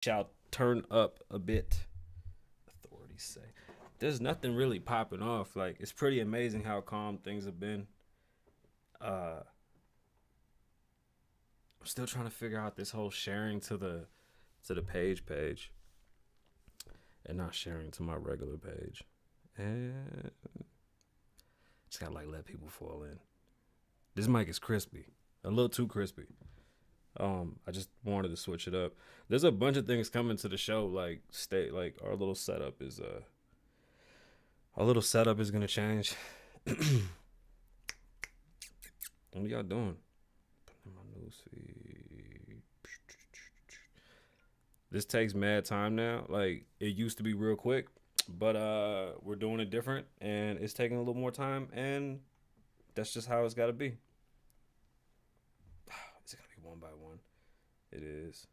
shall turn up a bit. Authorities say. There's nothing really popping off. Like it's pretty amazing how calm things have been. Uh, I'm still trying to figure out this whole sharing to the page and not sharing to my regular page. And just gotta like let people fall in. This mic is crispy, a little too crispy. I just wanted to switch it up. There's a bunch of things coming to the show. Like stay, like our little setup is gonna change. What y'all doing? In my news feed. This takes mad time now. Like it used to be real quick, but we're doing it different, and it's taking a little more time, and that's just how it's got to be. Is it gonna be one by one? It is.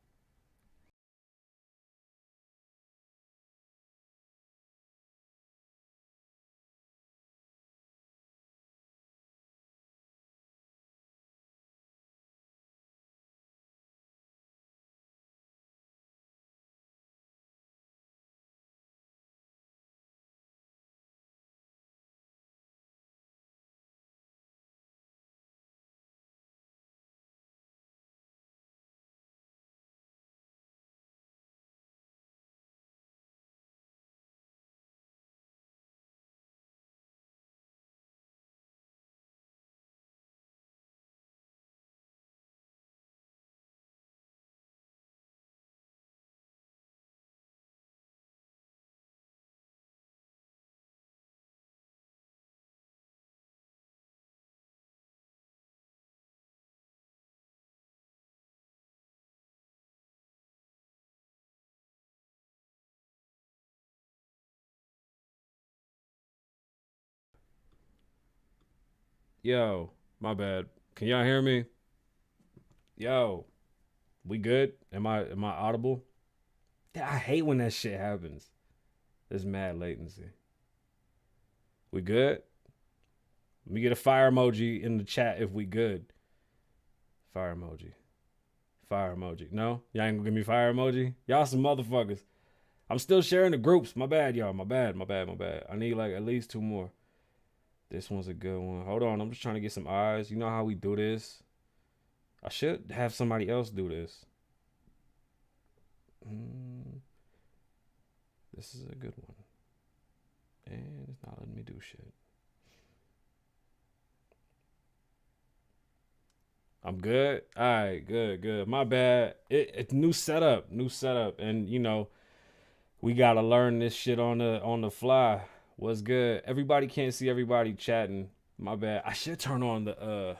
Yo, my bad. Can y'all hear me? Yo, we good? Am I audible? Yeah, I hate when that shit happens. There's mad latency. We good? Let me get a fire emoji in the chat if we good. Fire emoji. Fire emoji. No? Y'all ain't gonna give me fire emoji? Y'all some motherfuckers. I'm still sharing the groups. My bad, y'all. My bad. I need like at least two more. This one's a good one. Hold on. I'm just trying to get some eyes. You know how we do this? I should have somebody else do this. Mm, this is a good one. And it's not letting me do shit. I'm good. All right, good. My bad. It's new setup, and we gotta learn this shit on the fly. What's good? Everybody can't see everybody chatting. My bad. I should turn on the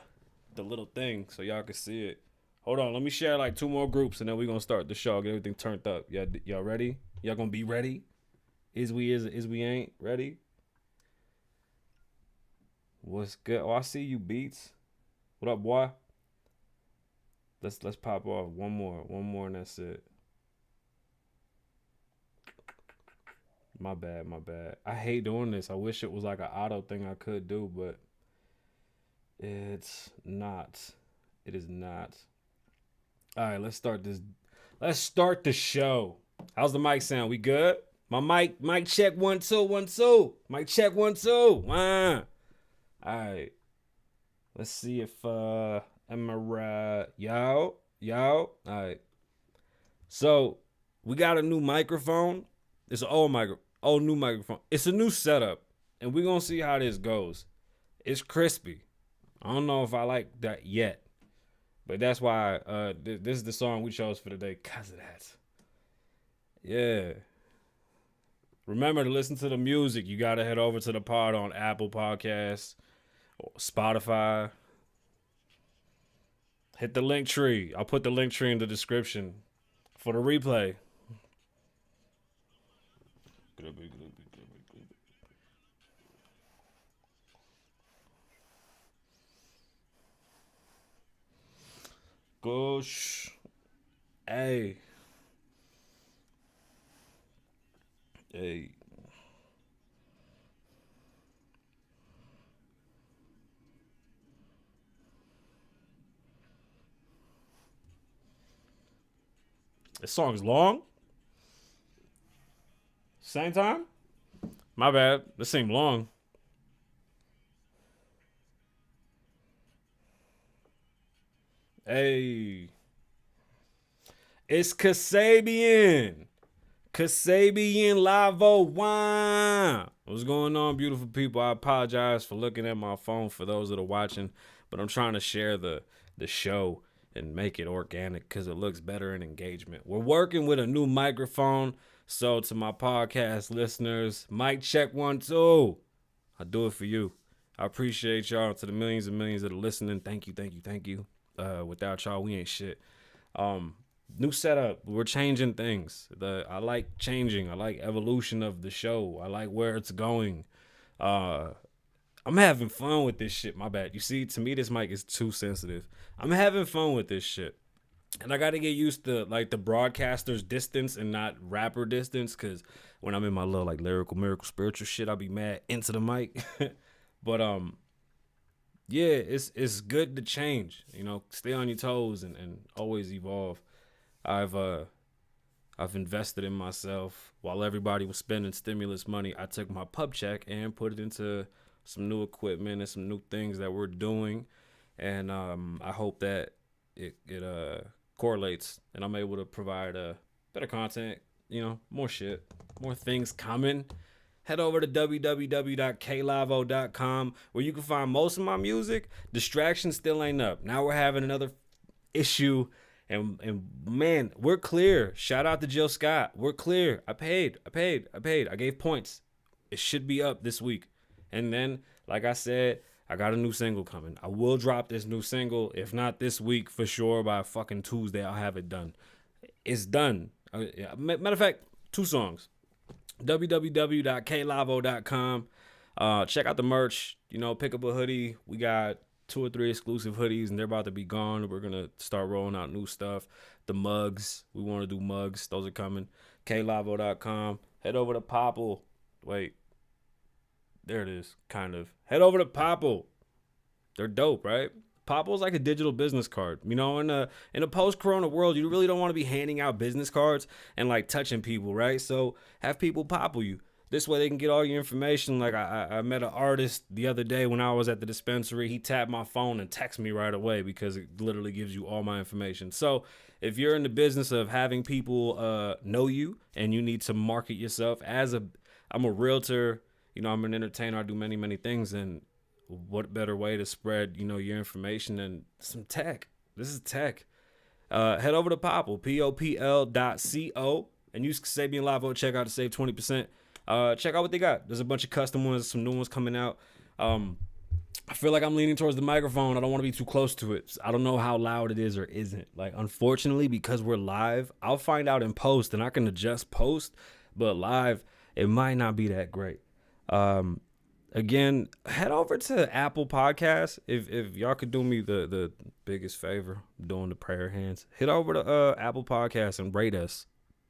little thing so y'all can see it. Hold on, let me share like two more groups and then we gonna start the show. Get everything turned up. Y'all ready? Y'all gonna be ready? Is we ain't ready? What's good? Oh, I see you, Beats. What up, boy? Let's pop off one more, and that's it. My bad. I hate doing this. I wish it was like an auto thing I could do, but it's not. It is not. All right, let's start this. Let's start the show. How's the mic sound? We good? My mic check 1 2 1 2. Mic check 1 2. All right. Let's see if am I right? Yo. All right. So we got a new microphone. It's an old new microphone. It's a new setup, and we're gonna see how this goes. It's crispy. I don't know if I like that yet, but that's why this is the song we chose for today. Cause of that. Yeah. Remember to listen to the music. You gotta head over to the pod on Apple Podcasts, or Spotify. Hit the link tree. I'll put the link tree in the description for the replay. Gosh. Hey. Hey. This song's long. Same time? My bad. This seemed long. Hey, it's Kasabian. Kasabian Lavoe Wine. What's going on, beautiful people? I apologize for looking at my phone for those that are watching, but I'm trying to share the show and make it organic because it looks better in engagement. We're working with a new microphone. So to my podcast listeners, mic check 1 2. I do it for you. I appreciate y'all. To the millions and millions that are listening, thank you, thank you, thank you. Without y'all, we ain't shit. New setup. We're changing things. I like changing. I like evolution of the show. I like where it's going. I'm having fun with this shit. My bad. You see, to me, this mic is too sensitive. I'm having fun with this shit. And I got to get used to like the broadcaster's distance and not rapper distance. Cause when I'm in my little like lyrical, miracle, spiritual shit, I'll be mad into the mic. But yeah, it's good to change. You know, stay on your toes and always evolve. I've invested in myself while everybody was spending stimulus money. I took my pub check and put it into some new equipment and some new things that we're doing, and I hope that it correlates and I'm able to provide better content. You know, more shit, more things coming. Head over to www.klavo.com where you can find most of my music. Distraction still ain't up. Now we're having another issue. And man, we're clear. Shout out to Jill Scott. We're clear. I paid. I gave points. It should be up this week. And then, like I said, I got a new single coming. I will drop this new single. If not this week, for sure, by fucking Tuesday, I'll have it done. It's done. Matter of fact, 2 songs. www.klavo.com. Check out the merch. You know, pick up a hoodie. We got 2 or 3 exclusive hoodies, and they're about to be gone. We're gonna start rolling out new stuff. The mugs, we want to do mugs. Those are coming. klavo.com. Head over to Popple. Wait, there it is. Kind of. Head over to Popple. They're dope, right? Popple's like a digital business card. You know, in a post-corona world, you really don't want to be handing out business cards and like touching people, right? So have people Popple you. This way they can get all your information. Like I met an artist the other day when I was at the dispensary. He tapped my phone and texted me right away because it literally gives you all my information. So if you're in the business of having people know you and you need to market yourself I'm a realtor, you know, I'm an entertainer. I do many, many things. And what better way to spread, you know, your information than some tech? This is tech. Head over to Popple, popl.co, and use Kasabian Lavoe checkout to save 20%. Check out what they got. There's a bunch of custom ones, some new ones coming out. I feel like I'm leaning towards the microphone. I don't want to be too close to it. I don't know how loud it is or isn't. Like, unfortunately, because we're live, I'll find out in post and I can adjust post, but live, it might not be that great. Again, head over to Apple Podcasts. If y'all could do me the biggest favor, doing the prayer hands, head over to Apple Podcasts and rate us.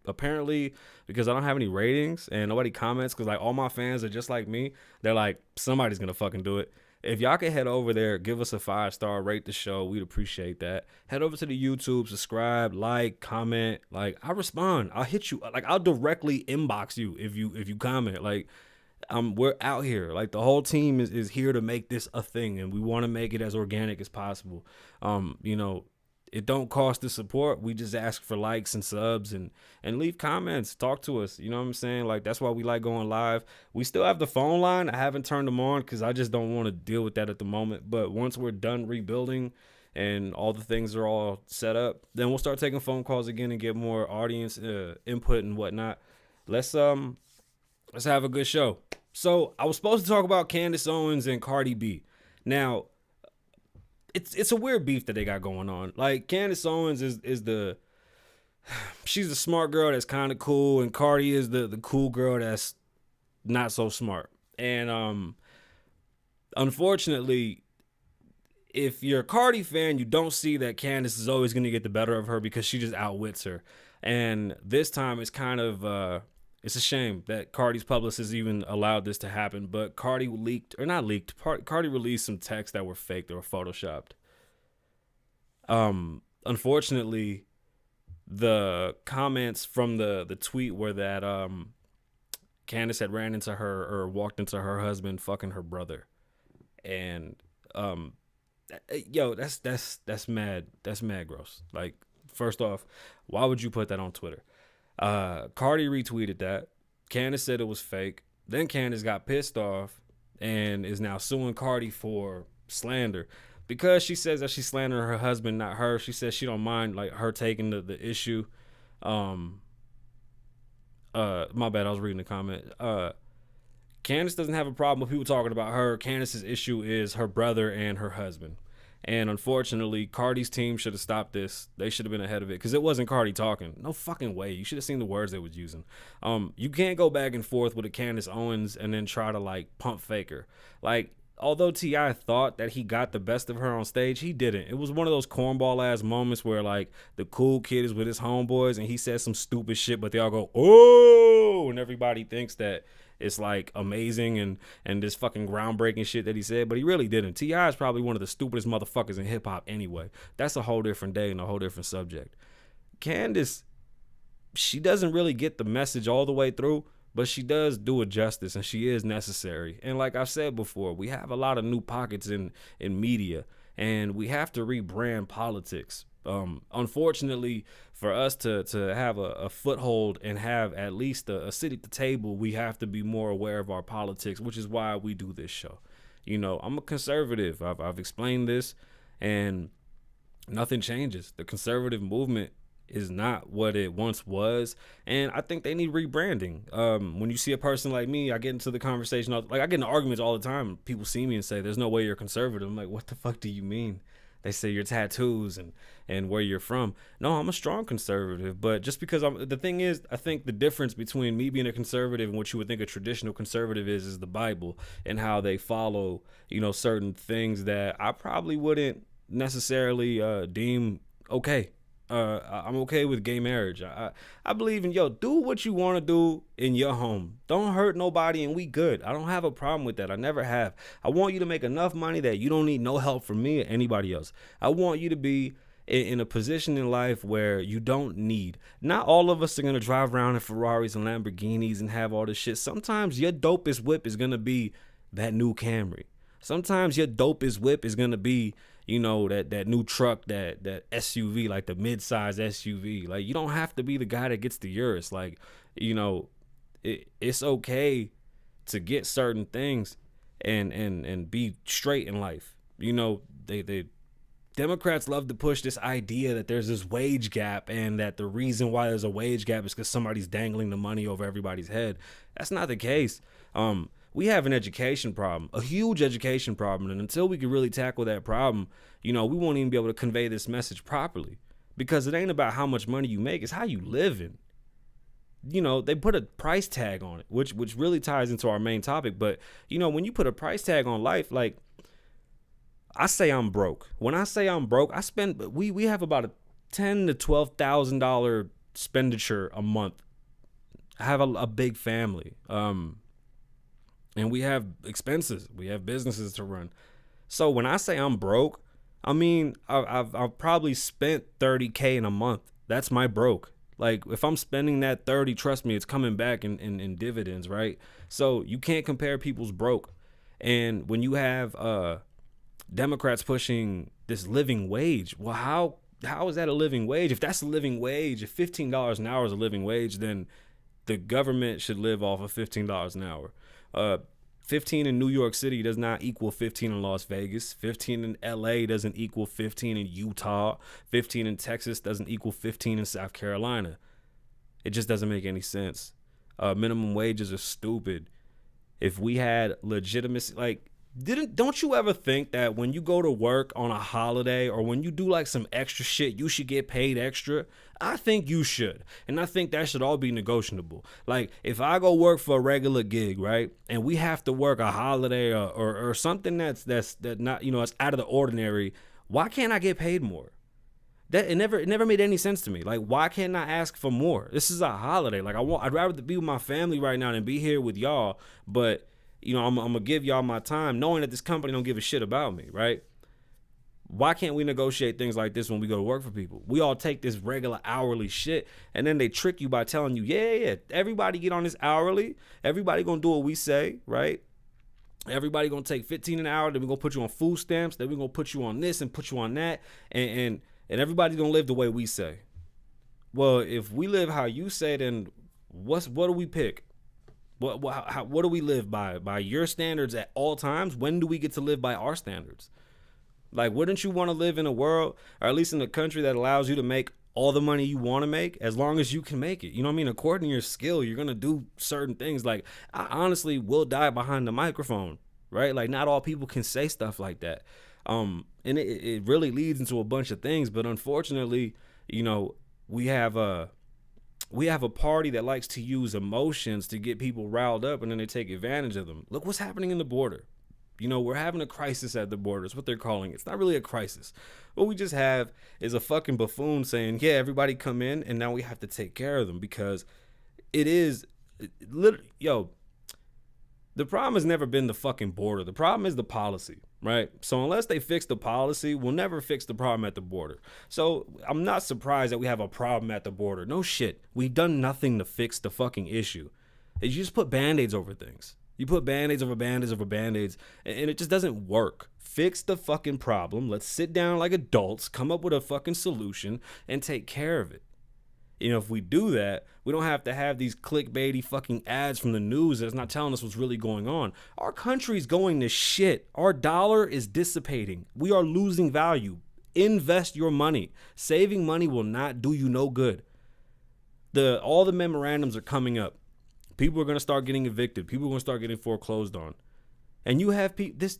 Apparently, because I don't have any ratings and nobody comments, because like all my fans are just like me, they're like, somebody's gonna fucking do it. If y'all can head over there, give us a 5-star, rate the show, we'd appreciate that. Head over to the YouTube, subscribe, like, comment. Like, I respond. I'll hit you. Like, I'll directly inbox you if you comment. Like, we're out here. Like, the whole team is here to make this a thing, and we want to make it as organic as possible. You know, it don't cost to support. We just ask for likes and subs and leave comments. Talk to us. You know what I'm saying? Like, that's why we like going live. We still have the phone line. I haven't turned them on because I just don't want to deal with that at the moment. But once we're done rebuilding and all the things are all set up, then we'll start taking phone calls again and get more audience input and whatnot. Let's have a good show. So I was supposed to talk about Candice Owens and Cardi B. Now, it's a weird beef that they got going on. Like, Candice Owens she's the smart girl that's kind of cool, and Cardi is the cool girl that's not so smart. And unfortunately, if you're a Cardi fan, you don't see that Candice is always going to get the better of her because she just outwits her. And this time it's kind of it's a shame that Cardi's publicist even allowed this to happen, but Cardi Cardi released some texts that were fake, that were photoshopped. Unfortunately, the comments from the tweet were that Candice had ran into her or walked into her husband fucking her brother. And yo, that's mad. That's mad gross. Like, first off, why would you put that on Twitter? Cardi retweeted that. Candice said it was fake. Then Candice got pissed off and is now suing Cardi for slander. Because she says that she's slandering her husband, not her. She says she don't mind like her taking the issue. My bad, I was reading the comment. Candice doesn't have a problem with people talking about her. Candice's issue is her brother and her husband. And unfortunately, Cardi's team should have stopped this. They should have been ahead of it because it wasn't Cardi talking. No fucking way. You should have seen the words they was using. You can't go back and forth with a Candice Owens and then try to like pump fake her. Like, although T.I. thought that he got the best of her on stage, he didn't. It was one of those cornball ass moments where like the cool kid is with his homeboys and he says some stupid shit, but they all go, oh, and everybody thinks that it's like amazing and this fucking groundbreaking shit that he said, but he really didn't. T.I. is probably one of the stupidest motherfuckers in hip hop anyway. That's a whole different day and a whole different subject. Candice, she doesn't really get the message all the way through, but she does do it justice and she is necessary. And like I've said before, we have a lot of new pockets in media and we have to rebrand politics. Unfortunately, for us to have a foothold and have at least a seat at the table, we have to be more aware of our politics, which is why we do this show. You know, I'm a conservative. I've explained this, and nothing changes. The conservative movement is not what it once was, and I think they need rebranding. When you see a person like me, I get into the conversation, like I get into arguments all the time. People see me and say, "There's no way you're conservative." I'm like, "What the fuck do you mean?" They say your tattoos and where you're from. No, I'm a strong conservative, but just because the thing is, I think the difference between me being a conservative and what you would think a traditional conservative is the Bible and how they follow, you know, certain things that I probably wouldn't necessarily deem okay. I'm okay with gay marriage. I believe in, do what you want to do in your home. Don't hurt nobody and we good. I don't have a problem with that. I never have. I want you to make enough money that you don't need no help from me or anybody else. I want you to be in a position in life where you don't need. Not all of us are going to drive around in Ferraris and Lamborghinis and have all this shit. Sometimes your dopest whip is going to be that new Camry. Sometimes your dopest whip is going to be, you know, that new truck, that SUV, like the mid-size SUV. Like, you don't have to be the guy that gets the Urus. Like, you know, it's okay to get certain things and be straight in life. You know, they Democrats love to push this idea that there's this wage gap and that the reason why there's a wage gap is because somebody's dangling the money over everybody's head. That's not the case. We have an education problem, a huge education problem. And until we can really tackle that problem, you know, we won't even be able to convey this message properly because it ain't about how much money you make. It's how you living. You know, they put a price tag on it, which really ties into our main topic. But, you know, when you put a price tag on life, like I say I'm broke. When I say I'm broke, we have about a $10,000 to $12,000 expenditure a month. I have a big family. And we have expenses. We have businesses to run. So when I say I'm broke, I mean, I've probably spent $30K in a month. That's my broke. Like, if I'm spending that 30, trust me, it's coming back in dividends, right? So you can't compare people's broke. And when you have Democrats pushing this living wage, well, how is that a living wage? If that's a living wage, if $15 an hour is a living wage, then the government should live off of $15 an hour. 15 in New York City does not equal 15 in Las Vegas. 15 in LA doesn't equal 15 in Utah. 15 in Texas doesn't equal 15 in South Carolina. It just doesn't make any sense. Minimum wages are stupid. If we had legitimacy, like, don't you ever think that when you go to work on a holiday or when you do like some extra shit, you should get paid extra? I think you should. And I think that should all be negotiable. Like, if I go work for a regular gig, right, and we have to work a holiday or something that's not, you know, it's out of the ordinary, why can't I get paid more? It never made any sense to me. Like, why can't I ask for more? This is a holiday. Like, I'd rather be with my family right now than be here with y'all. But, you know, I'm gonna give y'all my time knowing that this company don't give a shit about me, right? Why can't we negotiate things like this when we go to work for people? We all take this regular hourly shit, and then they trick you by telling you, yeah, everybody get on this hourly. Everybody gonna do what we say, right? Everybody gonna take 15 an hour. Then we gonna put you on food stamps. Then we gonna put you on this and put you on that, and everybody's gonna live the way we say. Well, if we live how you say, then what do we pick? What do we live by? By your standards at all times? When do we get to live by our standards? Like, wouldn't you want to live in a world, or at least in a country, that allows you to make all the money you want to make as long as you can make it? You know what I mean? According to your skill, you're going to do certain things. Like, I honestly will die behind the microphone, right? Like, not all people can say stuff like that. And it really leads into a bunch of things. But unfortunately, you know, we have a party that likes to use emotions to get people riled up, and then they take advantage of them. Look what's happening in the border. You know, we're having a crisis at the border. It's what they're calling it. It's not really a crisis. What we just have is a fucking buffoon saying, yeah, everybody come in, and now we have to take care of them, because it is literally, the problem has never been the fucking border. The problem is the policy, right? So unless they fix the policy, we'll never fix the problem at the border. So I'm not surprised that we have a problem at the border. No shit. We've done nothing to fix the fucking issue. You just put Band-Aids over things. You put Band-Aids over Band-Aids over Band-Aids, and it just doesn't work. Fix the fucking problem. Let's sit down like adults, come up with a fucking solution, and take care of it. You know, if we do that, we don't have to have these clickbaity fucking ads from the news that's not telling us what's really going on. Our country's going to shit. Our dollar is dissipating. We are losing value. Invest your money. Saving money will not do you no good. All the memorandums are coming up. People are going to start getting evicted. People are going to start getting foreclosed on. And you have this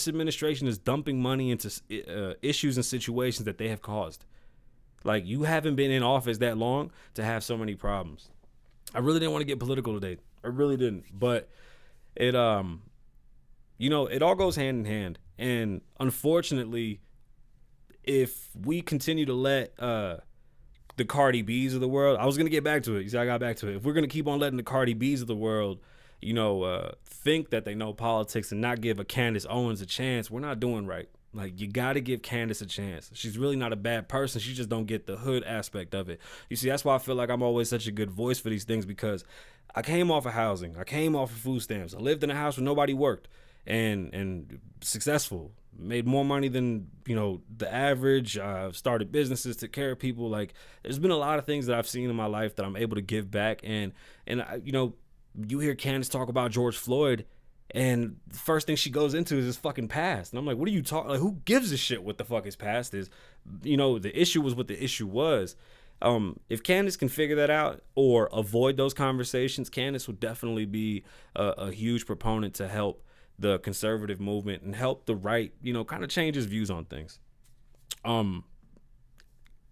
administration is dumping money into issues and situations that they have caused. Like, you haven't been in office that long to have so many problems. I really didn't want to get political today. I really didn't. But it all goes hand in hand. And unfortunately, if we continue to let the Cardi B's of the world, I was going to get back to it. You see, I got back to it. If we're going to keep on letting the Cardi B's of the world, think that they know politics and not give a Candice Owens a chance, we're not doing right. Like, you got to give Candice a chance. She's really not a bad person. She just don't get the hood aspect of it. You see, that's why I feel like I'm always such a good voice for these things, because I came off of housing. I came off of food stamps. I lived in a house where nobody worked, and successful. Made more money than, the average. I've started businesses, took care of people. Like, there's been a lot of things that I've seen in my life that I'm able to give back. And you hear Candice talk about George Floyd, and the first thing she goes into is his fucking past. And I'm like, what are you talking? Like, who gives a shit what the fuck his past is? The issue was what the issue was. If Candice can figure that out or avoid those conversations, Candice will definitely be a huge proponent to help the conservative movement and help the right, kind of change his views on things.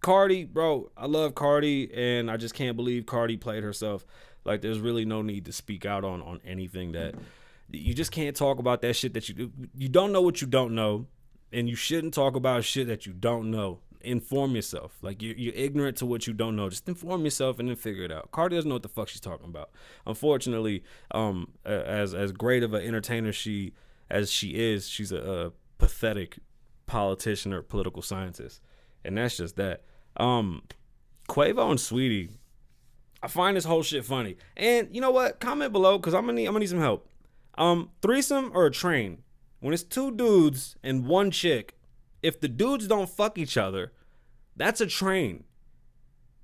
Cardi, bro, I love Cardi, and I just can't believe Cardi played herself. Like, there's really no need to speak out on anything that you just can't talk about that shit that you don't know what you don't know, and you shouldn't talk about shit that you don't know. Inform yourself. Like, you're ignorant to what you don't know. Just inform yourself and then figure it out. Cardi doesn't know what the fuck she's talking about. Unfortunately, as great of an entertainer as she is, she's a pathetic politician or political scientist, and that's just that. Quavo and Saweetie, I find this whole shit funny. And you know what? Comment below, because I'm gonna need some help. Threesome or a train? When it's two dudes and one chick, if the dudes don't fuck each other, that's a train.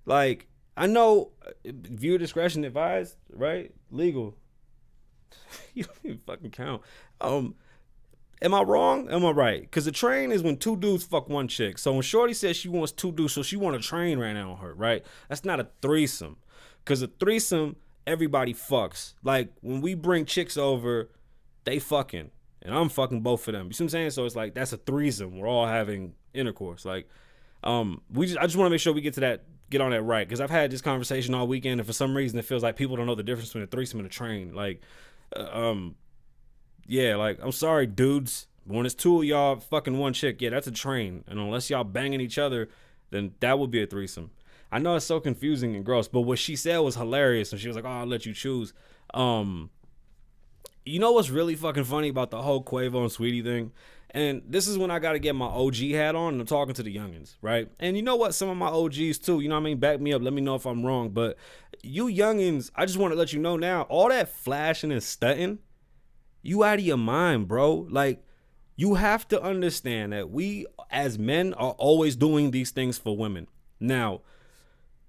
Like, I know viewer discretion advised, right? Legal. You don't even fucking count. Am I wrong? Am I right? Because a train is when two dudes fuck one chick. So when Shorty says she wants two dudes, so she want a train right now on her, right? That's not a threesome. Because a threesome, everybody fucks. Like, when we bring chicks over, they fucking. And I'm fucking both of them. You see what I'm saying? So it's like, that's a threesome. We're all having intercourse. Like, I just want to make sure we get on that right. Because I've had this conversation all weekend, and for some reason it feels like people don't know the difference between a threesome and a train. Like, yeah, like, I'm sorry, dudes. When it's two of y'all fucking one chick, yeah, that's a train. And unless y'all banging each other, then that would be a threesome. I know it's so confusing and gross, but what she said was hilarious. And she was like, oh, I'll let you choose. You know what's really fucking funny about the whole Quavo and Saweetie thing? And this is when I got to get my OG hat on and I'm talking to the youngins, right? And you know what? Some of my OGs too, you know what I mean? Back me up. Let me know if I'm wrong. But you youngins, I just want to let you know now, all that flashing and stunting, you out of your mind, bro. Like, you have to understand that we as men are always doing these things for women. Now,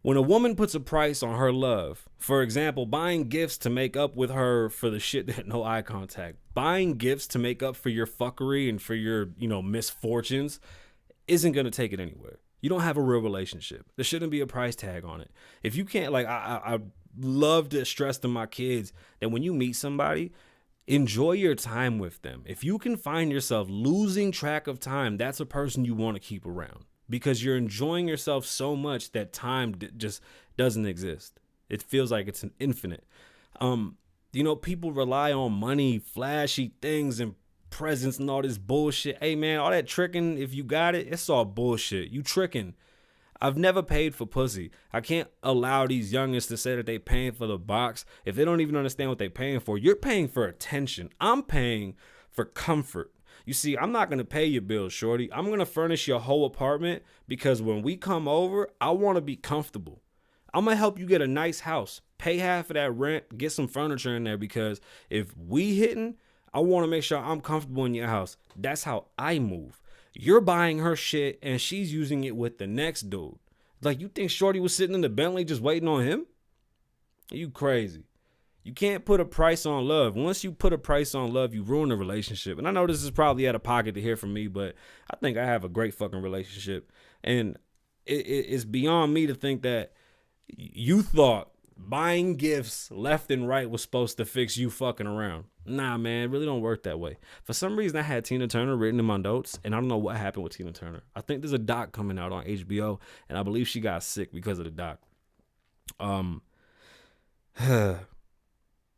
when a woman puts a price on her love, for example, buying gifts to make up with her for the shit that no eye contact, buying gifts to make up for your fuckery and for your, misfortunes isn't going to take it anywhere. You don't have a real relationship. There shouldn't be a price tag on it. If you can't, I love to stress to my kids that when you meet somebody, enjoy your time with them. If you can find yourself losing track of time, that's a person you want to keep around. Because you're enjoying yourself so much that time just doesn't exist. It feels like it's an infinite. People rely on money, flashy things, and presents and all this bullshit. Hey, man, all that tricking, if you got it, it's all bullshit. You tricking. I've never paid for pussy. I can't allow these youngins to say that they paying for the box if they don't even understand what they paying for. You're paying for attention. I'm paying for comfort. You see, I'm not going to pay your bills, shorty. I'm going to furnish your whole apartment because when we come over, I want to be comfortable. I'm going to help you get a nice house. Pay half of that rent. Get some furniture in there because if we hitting, I want to make sure I'm comfortable in your house. That's how I move. You're buying her shit and she's using it with the next dude. Like, you think shorty was sitting in the Bentley just waiting on him? You crazy. You can't put a price on love. Once you put a price on love, you ruin the relationship. And I know this is probably out of pocket to hear from me, but I think I have a great fucking relationship. And it's beyond me to think that you thought buying gifts left and right was supposed to fix you fucking around. Nah, man, it really don't work that way. For some reason, I had Tina Turner written in my notes, and I don't know what happened with Tina Turner. I think there's a doc coming out on HBO, and I believe she got sick because of the doc.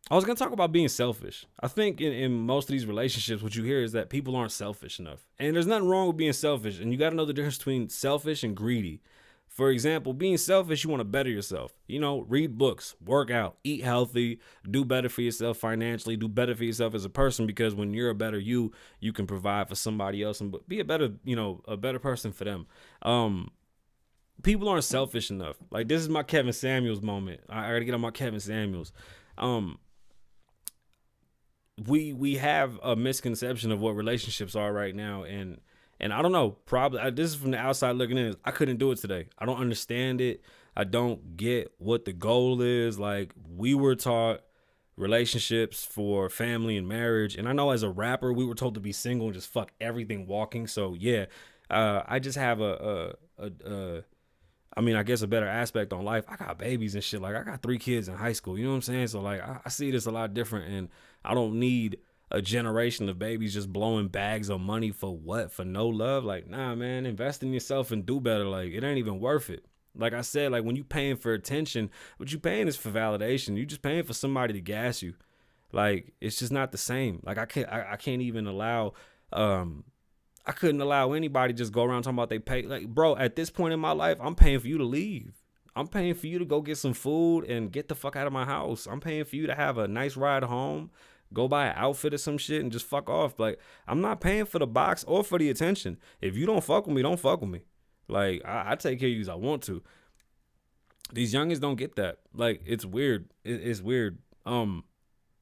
I was going to talk about being selfish. I think in most of these relationships, what you hear is that people aren't selfish enough. And there's nothing wrong with being selfish. And you got to know the difference between selfish and greedy. For example, being selfish, you want to better yourself. Read books, work out, eat healthy, do better for yourself financially, do better for yourself as a person. Because when you're a better you can provide for somebody else and be a better person for them. People aren't selfish enough. Like, this is my Kevin Samuels moment. I got to get on my Kevin Samuels. We have a misconception of what relationships are right now, and I don't know, probably this is from the outside looking in. I couldn't do it today. I don't understand it. I don't get what the goal is. Like, we were taught relationships for family and marriage, and I know as a rapper we were told to be single and just fuck everything walking. So yeah, I just have a better aspect on life. I got babies and shit. Like, I got 3 kids in high school. You know what I'm saying? So, like, I see this a lot different, and I don't need a generation of babies just blowing bags of money for what? For no love? Like, nah, man, invest in yourself and do better. Like, it ain't even worth it. Like I said, like, when you paying for attention, what you paying is for validation. You just paying for somebody to gas you. Like, it's just not the same. Like, I can't even allow, I couldn't allow anybody just go around talking about they pay. Like, bro, at this point in my life, I'm paying for you to leave. I'm paying for you to go get some food and get the fuck out of my house. I'm paying for you to have a nice ride home, go buy an outfit or some shit and just fuck off. Like, I'm not paying for the box or for the attention. If you don't fuck with me, don't fuck with me. Like, I take care of you as I want to. These youngins don't get that. Like, it's weird. It's weird. Then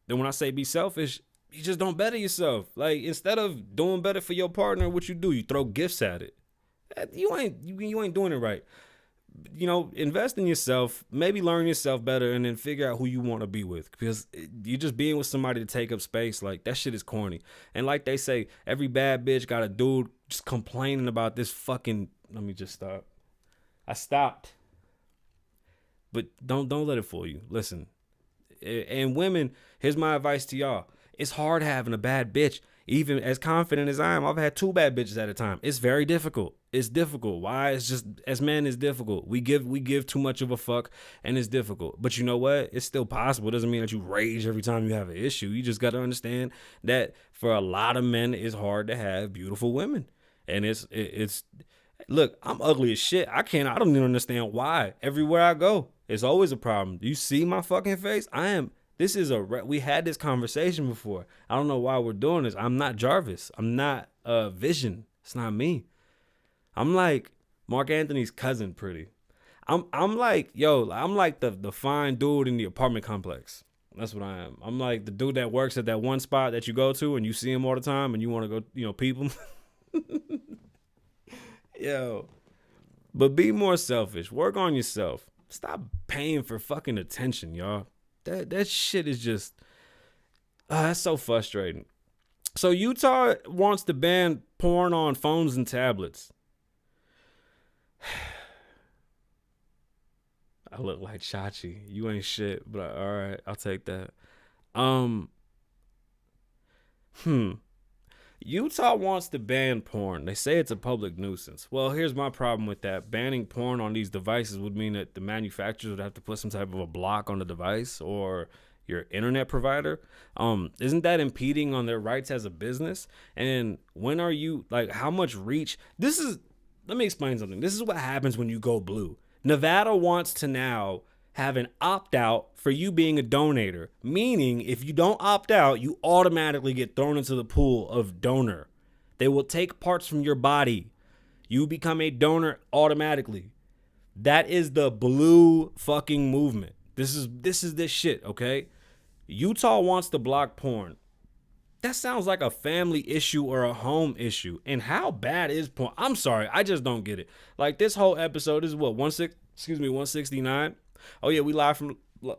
when I say be selfish, you just don't better yourself. Like, instead of doing better for your partner, what you do, you throw gifts at it. You ain't doing it right. Invest in yourself, maybe learn yourself better, and then figure out who you want to be with. Because you're just being with somebody to take up space. Like, that shit is corny. And like they say, every bad bitch got a dude just complaining about this fucking. Let me just stop. I stopped. But don't let it fool you. Listen. And women, here's my advice to y'all. It's hard having a bad bitch. Even as confident as I am, I've had 2 bad bitches at a time. It's very difficult. It's difficult. Why? It's just, as men, it's difficult. We give too much of a fuck, and it's difficult. But you know what? It's still possible. It doesn't mean that you rage every time you have an issue. You just got to understand that for a lot of men, it's hard to have beautiful women. And it's look, I'm ugly as shit. I don't even understand why. Everywhere I go, it's always a problem. You see my fucking face? I am This is we had this conversation before. I don't know why we're doing this. I'm not Jarvis. I'm not Vision. It's not me. I'm like Mark Anthony's cousin, pretty. I'm like, yo, I'm like the fine dude in the apartment complex. That's what I am. I'm like the dude that works at that one spot that you go to and you see him all the time and you want to go, peep him. Yo. But be more selfish. Work on yourself. Stop paying for fucking attention, y'all. That shit is just that's so frustrating. So Utah wants to ban porn on phones and tablets. I look like Chachi. You ain't shit, but all right, I'll take that. Utah wants to ban porn. They say it's a public nuisance. Well, here's my problem with that. Banning porn on these devices would mean that the manufacturers would have to put some type of a block on the device or your internet provider. Isn't that impeding on their rights as a business? And when are you, like, how much reach? Let me explain something. This is what happens when you go blue. Nevada wants to now have an opt-out for you being a donator, meaning if you don't opt out, you automatically get thrown into the pool of donor. They will take parts from your body. You become a donor automatically. That is the blue fucking movement. This is this shit, okay? Utah wants to block porn. That sounds like a family issue or a home issue. And how bad is porn? I'm sorry, I just don't get it. Like, this whole episode is what, 169? Oh yeah, we live from Las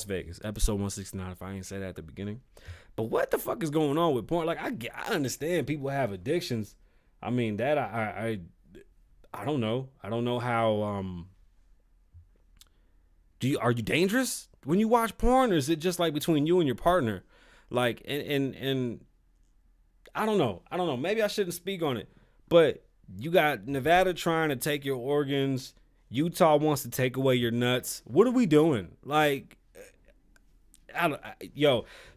Vegas, episode 169. If I ain't say that at the beginning, but what the fuck is going on with porn? Like, I understand people have addictions. I mean, that I don't know. I don't know how. Are you dangerous when you watch porn, or is it just like between you and your partner? Like, and I don't know. Maybe I shouldn't speak on it, but you got Nevada trying to take your organs. Utah wants to take away your nuts. What are we doing? Like,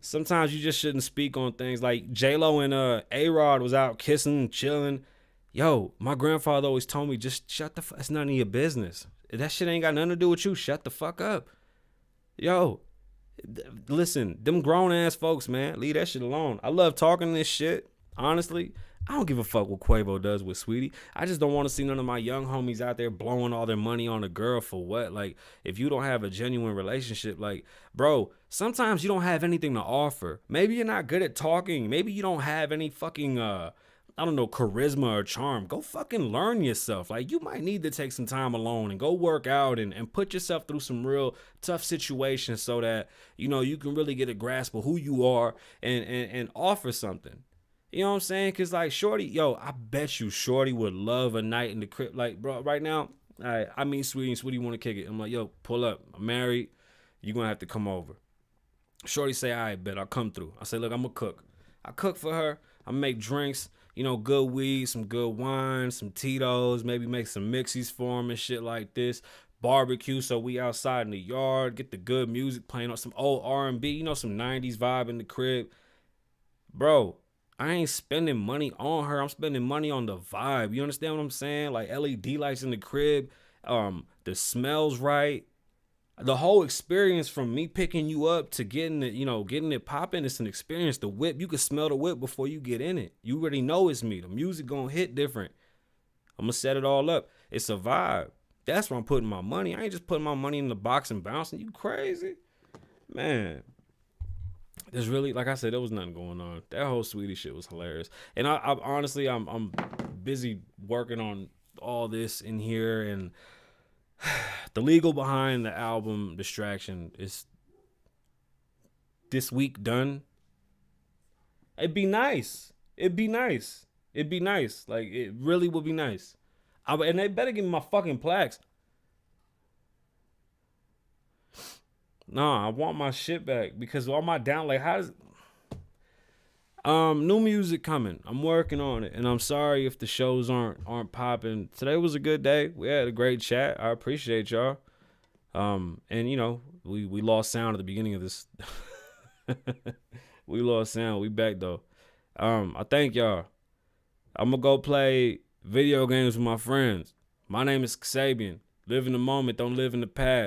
sometimes you just shouldn't speak on things. Like J-Lo and A-Rod was out kissing and chilling. Yo, my grandfather always told me, just shut the fuck. It's none of your business. That shit ain't got nothing to do with you. Shut the fuck up. Yo, listen, them grown ass folks, man, leave that shit alone. I love talking this shit. Honestly, I don't give a fuck what Quavo does with Saweetie. I just don't want to see none of my young homies out there blowing all their money on a girl for what? Like, if you don't have a genuine relationship, like, bro, sometimes you don't have anything to offer. Maybe you're not good at talking. Maybe you don't have any fucking, charisma or charm. Go fucking learn yourself. Like, you might need to take some time alone and go work out and put yourself through some real tough situations so that, you can really get a grasp of who you are and offer something. You know what I'm saying? Because, like, Shorty, I bet you Shorty would love a night in the crib. Like, bro, right now, I meet Saweetie and Saweetie want to kick it. I'm like, yo, pull up. I'm married. You're going to have to come over. Shorty say, all right, bet, I'll come through. I say, look, I'm going to cook. I cook for her. I make drinks, good weed, some good wine, some Tito's, maybe make some mixies for them and shit like this. Barbecue, so we outside in the yard, get the good music playing on some old R&B, some 90s vibe in the crib. Bro, I ain't spending money on her. I'm spending money on the vibe. You understand what I'm saying? Like LED lights in the crib. The smells right. The whole experience from me picking you up to getting it popping, it's an experience. The whip, you can smell the whip before you get in it. You already know it's me. The music gonna hit different. I'm gonna set it all up. It's a vibe. That's where I'm putting my money. I ain't just putting my money in the box and bouncing. You crazy? Man. There's really, like I said, there was nothing going on. That whole Saweetie shit was hilarious. And I honestly, I'm busy working on all this in here, and the legal behind the album Distraction is this week done. It'd be nice. Like, it really would be nice. And they better give me my fucking plaques. Nah, I want my shit back because all my new music coming. I'm working on it, and I'm sorry if the shows aren't popping. Today was a good day. We had a great chat. I appreciate y'all. And we lost sound at the beginning of this. We lost sound. We back though. I thank y'all. I'm gonna go play video games with my friends. My name is Kasabian. Live in the moment, don't live in the past.